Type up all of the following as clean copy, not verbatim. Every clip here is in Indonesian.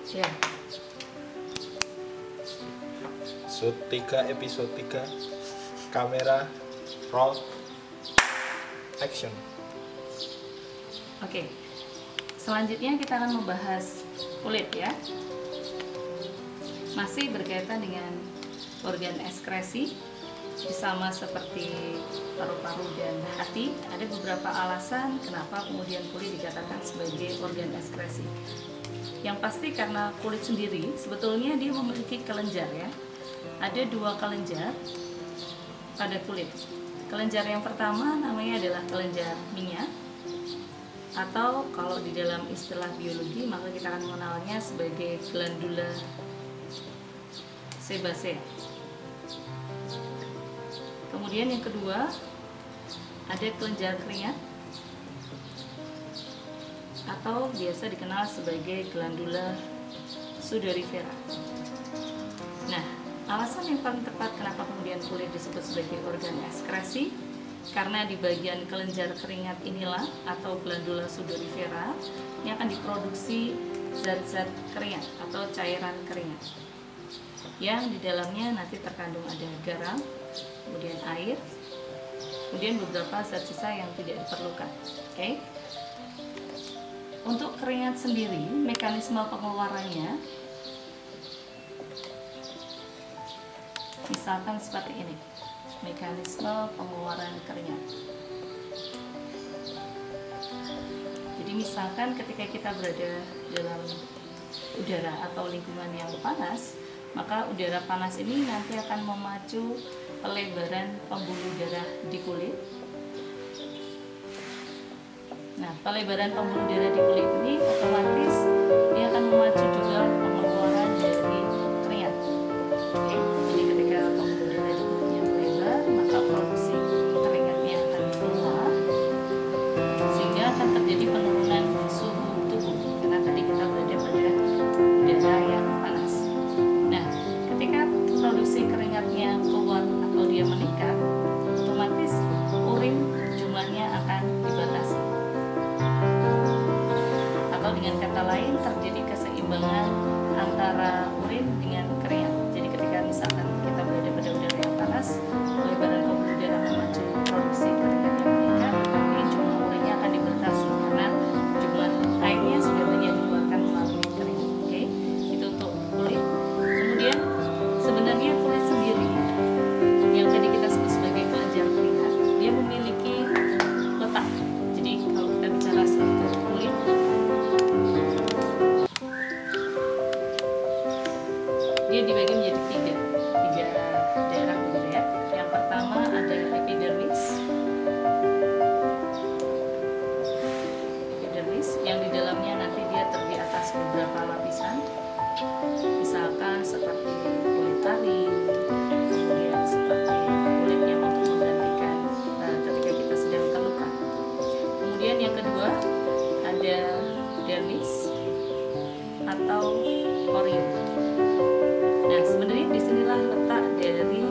Ya. Shoot 3 episode 3. Kamera roll action. Oke. Selanjutnya kita akan membahas kulit ya. Masih berkaitan dengan organ ekskresi, sama seperti paru-paru dan hati. Ada beberapa alasan kenapa kemudian kulit dikatakan sebagai organ ekskresi. Yang pasti karena kulit sendiri sebetulnya dia memiliki kelenjar ya. Ada 2 kelenjar pada kulit. Kelenjar yang pertama namanya adalah kelenjar minyak, atau kalau di dalam istilah biologi maka kita akan mengenalnya sebagai glandula sebasea. Kemudian yang kedua ada kelenjar keringat, atau biasa dikenal sebagai glandula sudorifera. Nah, alasan yang paling tepat kenapa kemudian kulit disebut sebagai organ ekskresi, karena di bagian kelenjar keringat inilah atau glandula sudorifera ini akan diproduksi zat-zat keringat atau cairan keringat yang di dalamnya nanti terkandung ada garam, kemudian air, kemudian beberapa zat sisa yang tidak diperlukan. Oke. Untuk keringat sendiri, mekanisme pengeluarannya misalkan seperti ini. Mekanisme pengeluaran keringat. Jadi misalkan ketika kita berada dalam udara atau lingkungan yang panas, maka udara panas ini nanti akan memacu pelebaran pembuluh darah di kulit. Nah, pelebaran pembuluh darah di kulit ini otomatis dia akan memacu juga pengeluaran dari keringat. Oke, jadi ketika pembuluh darah di kulitnya melebar, maka produksi keringatnya akan keluar, sehingga akan terjadi penurunan suhu tubuh karena tadi kita berada pada udara yang panas. Nah, ketika produksi keringatnya keluar atau dia meningkat, otomatis urin jumlahnya akan dibatasi. Atau dengan kata lain terjadi keseimbangan antara urin dengan keringat. Jadi ketika misalkan kita berada pada udara yang panas, pelebaran pembuluh darah memacu produksi keringat yang meningkat, tapi jumlah urinnya akan dibatasi karena jumlah airnya sudah banyak dikeluarkan melalui keringat. Oke, itu untuk kulit. Kemudian sebenarnya kulit sendiri yang tadi kita sebut sebagai kelenjar keringat, dia memiliki letak. Jadi kalau kita bicara struktur kulit, dia dibagi menjadi tiga daerah begitu ya. Yang pertama ada epidermis yang di dalamnya nanti dia terdiri atas beberapa lapisan, misalkan seperti kulit taring, kemudian seperti kulitnya untuk menggantikan ketika kita sedang terluka. Kemudian yang kedua ada dermis atau korium. Nah, sebenarnya disinilah letak dari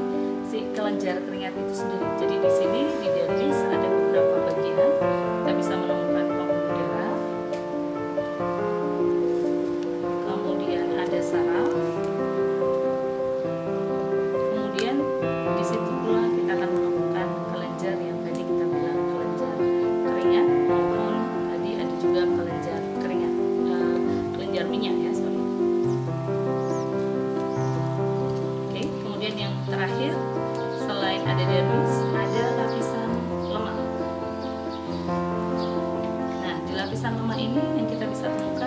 si kelenjar keringat itu sendiri. Jadi di sini di dermis ada beberapa bagian. Kita bisa menemukan pembuluh darah, kemudian ada saraf, kemudian di situ pula kita akan menemukan kelenjar yang tadi kita bilang kelenjar keringat, maupun tadi ada juga kelenjar keringat, kelenjar minyak ya, sorry. Oke, kemudian yang terakhir selain ada dermis, ada lapisan lemak. Nah, di lapisan lemak ini yang kita bisa temukan